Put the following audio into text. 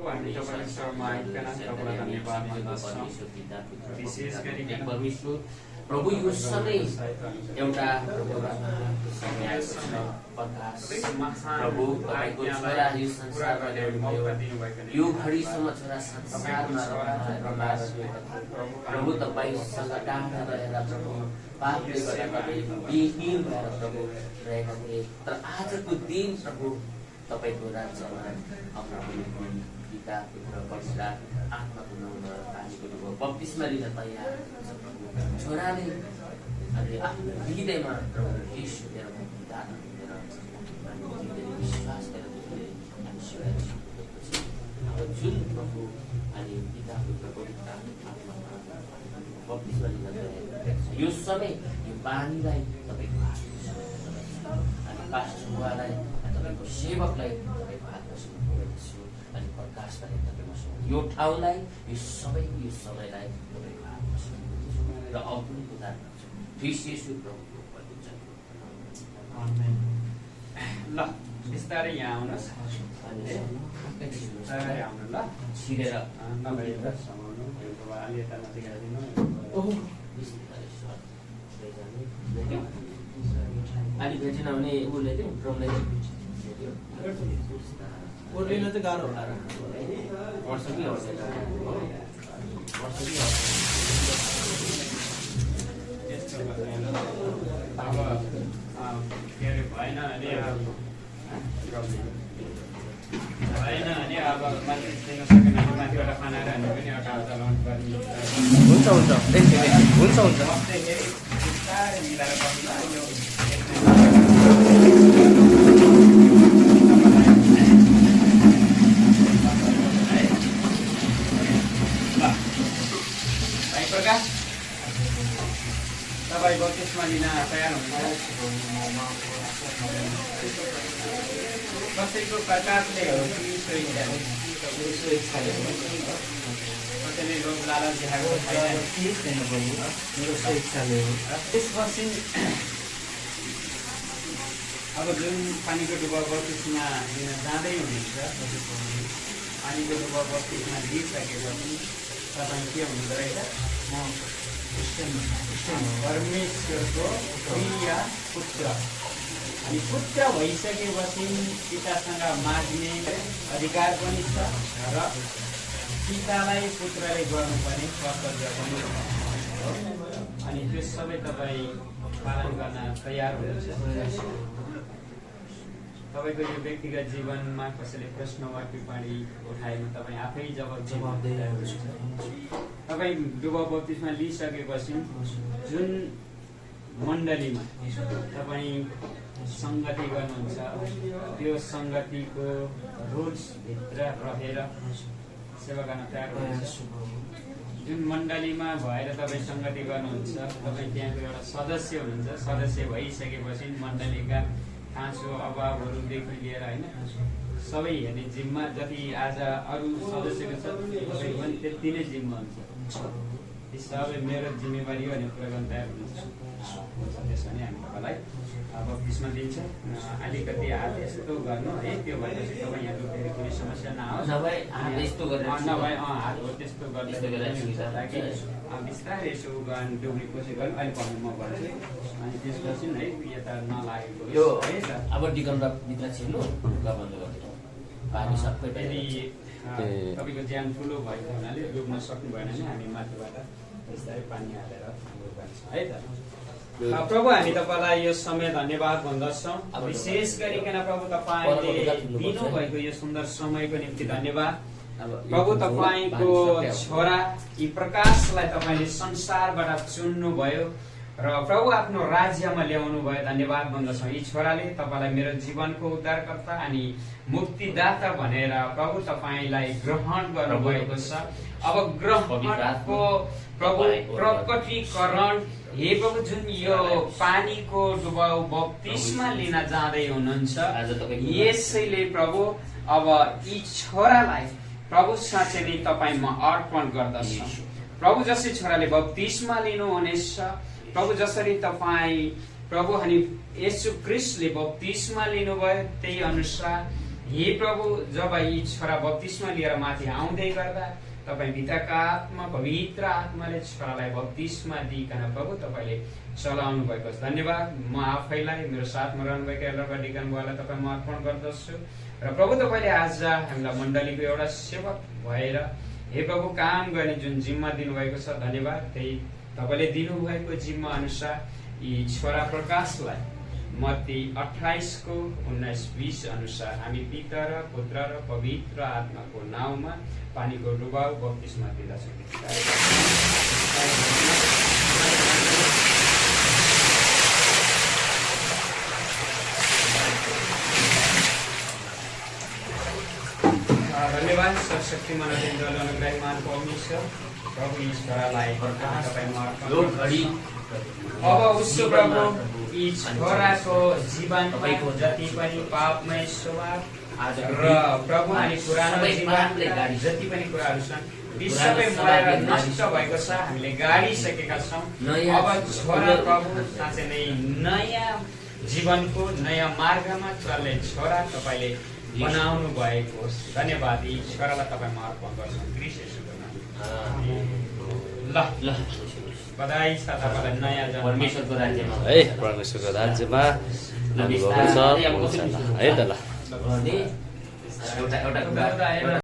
हामी तपाईको शरणमा आइकन तपाईलाई धन्यवाद भन्दछौँ। विशेष गरी परमेश्वर प्रभु यो समय एउटा प्रभु तपाईको छोरा यो संसारमा ल्याउनुभयो। यो घडीसम्म छोरा संसारमा प्रभु तपाईसँग टाढा रहेर प्रभु पापले गर्दा तपाईँ विहीन भएर प्रभु रहेका थिए। तर आजको दिन प्रभु तपाईको राज्यमा आफ्नो पिता पुत्र पवित्र आत्माको नाममा पानीको डुबो बप्तिस्मा लिन तयार हुनुहुन्छ प्रभु। छोराले आफ्नो हृदयमा प्रभु यीशु तेरो दान दिएर विश्वास गरेर हामी स्वीकार गरेपछि अब जुन प्रभु अनि पिता पुत्र पवित्र आत्मामा बप्तिस्मा लिन तयार यो समय यो पानीलाई तपाईँको हातमा अनि पास्टरलाई तपाईँको सेवकलाई तपाईँको हातमा सुम्पिरहेछु अनि प्रकाशलाई तपाईँमा सुम्पिरहेछु। यो ठाउँलाई यो समयलाई तपाईँको हातमा सुम्पिरहेछु र अग्नि उदार गर्छु ख्रीष्ट प्रभुको पवित्र आमेन। ल बिस्तारै यहाँ आउनुहोस्, बिस्तारै आउनु ल छिरेर नभएर समाउनु अलि यता नजिक आइदिनु। अलि भेटेन भने उसले चाहिँ ड्रमलाई ओर्लिन चाहिँ गाह्रो होला र वर्ष कि अब के अरे भएन भने अब माथि दिन सकेन भने माथिबाट खाना खानु पनि अटाउ चलाउनु पर्ने हुन्छ हुन्छ हुन्छ हुन्छ बिस्तारै मिलाएर बस्नु। प्रकाश तपाईँ बत्तिसमा लिन तयार हुनुहुन्छ? कसैको प्रकाशले हो कि स्वेच्छाले? कसैले लोभ लालच देखाएको छैन, मेरो स्वेच्छाले हो। त्यसपछि अब जुन पानीको डुबा बत्तिसमा लिन जाँदै हुनुहुन्छ, पानीको डुबा बत्तिसमा लिइसकेपछि तपाईँ के हुनुहुँदो रहेछ? परमेश्वरको प्रिय पुत्र। अनि पुत्र भइसकेपछि पितासँग माग्ने अधिकार पनि छ र पितालाई पुत्रले गर्नुपर्ने कर्तव्य पनि छ। अनि त्यो सबै तपाईँ पालन गर्न तयार हुनुहुन्छ? तपाईँको यो व्यक्तिगत जीवनमा कसैले प्रश्न वा टिप्पणी उठाएमा तपाईँ आफै जवाब दिएर हुन्छ। तपाईँ डुबा बत्तिसमा लिइसकेपछि जुन मण्डलीमा तपाईँ सङ्गति गर्नुहुन्छ त्यो सङ्गतिको रुल्सभित्र रहेर सेवा गर्न तयार हुनुहुन्छ। जुन मण्डलीमा भएर तपाईँ सङ्गति गर्नुहुन्छ, तपाईँ त्यहाँको एउटा सदस्य हुनुहुन्छ। सदस्य भइसकेपछि मण्डलीका खाँचो अभावहरूदेखि लिएर होइन सबै हेर्ने जिम्मा जति आज अरू सदस्यको छ तपाईँ पनि त्यति नै जिम्मा हुन्छ। ती सबै मेरो जिम्मेवारी हो भने कुरा गर्न तयार हुनुहुन्छ। त्यसो भने हामी तपाईँलाई अब बिचमा दिन्छ अलिकति हात यस्तो गर्नु है, त्यो भएपछि तपाईँ यहाँ फेरि कुनै समस्या नआओस्। नभए हात त्यस्तो हो त्यस्तो गर्दाखेरि बिस्तारै यसो डुब्ने कोसिस गर्नु। अहिले भन्नु म गर्छु अनि त्यसपछि है यता नलागेको यो अब डिकमरा भित्र छिर्नु बन्द गर्नु पानी सबै फेरि तपाईँको ज्यान ठुलो भएको हुनाले डुब्न सक्नु भएन भने हामी माथिबाट बिस्तारै पानी हालेर जान्छौँ है त। प्रभु हामी तपाईँलाई यो समय धन्यवाद भन्दछौँ। विशेष गरिकन प्रभु तपाईँले दिनुभएको यो सुन्दर समयको निम्ति धन्यवाद। प्रभु तपाईँको छोरा यी प्रकाशलाई तपाईँले संसारबाट चुन्नुभयो र प्रभु आफ्नो राज्यमा ल्याउनु भयो। धन्यवाद भन्दछौँ। यी छोराले तपाईँलाई मेरो जीवनको उद्धारकर्ता अनि मुक्तिदाता भनेर प्रभु तपाईँलाई ग्रहण गर्नुभएको छ। अब ग्रहणको प्रभु प्रकटीकरण हे प्रभु जुन यो पानीको डुबाउ बप्तिस्मा लिन जाँदै हुनुहुन्छ यसैले प्रभु अब यी छोरालाई प्रभु साँच्चै नै तपाईँमा अर्पण गर्दछ। प्रभु जसरी छोराले बप्तिस्मा लिनुहुनेछ, प्रभु जसरी तपाईँ प्रभु अनि येशू ख्रीष्टले बप्तिस्मा लिनुभयो त्यही अनुसार हे प्रभु, जब यी छोरा बत्तिस्मा लिएर माथि आउँदै गर्दा तपाईँ भित्रका आत्मा, पवित्र आत्माले छोरालाई बत्तिस्मा दिइकन प्रभु तपाईँले चलाउनु भएको छ। धन्यवाद। म आफैलाई, मेरो साथमा रहनुभएका एल्डर डिकन बुवालाई तपाईँ म अर्पण गर्दछु र प्रभु तपाईँले आज हामीलाई मण्डलीको एउटा सेवक भएर हे प्रभु काम गर्ने जुन जिम्मा दिनुभएको छ, धन्यवाद। त्यही तपाईँले दिनुभएको जिम्मा अनुसार यी छोरा प्रकाशलाई मत्ती 28:19-20 अनुसार हामी पिता र पुत्र र पवित्र आत्माको नाउँमा पानीको डुबाउ बप्तिस्मा दिँदछौँ। धन्यवाद। सर्वशक्तिमान अनुग्रहमान परमेश्वर प्रभु ईश्वरलाई अब उसो प्रभु यी छोराको जीवन तपाईँको जति पनि पापमय स्वभाव र प्रभु अनि पुरानो जीवनले जति पनि कुराहरू छन् ती सबै मरेर नष्ट भएको छ। हामीले गाडिसकेका छौँ। अब छोरा प्रभु साँच्चै नै नयाँ जीवनको नयाँ मार्गमा चल्ने छोरा तपाईँले बनाउनु भएको होस्। धन्यवाद। यी छोरालाई तपाईँमा अर्पण गर्छौँ क्रिस्ट येशूको नाममा। ल बधाई छ तपाईँलाई नयाँ जन्म परमेश्वरको राज्यमा है, परमेश्वरको राज्यमा लानुभएको छ है त। ल एउटा कुरा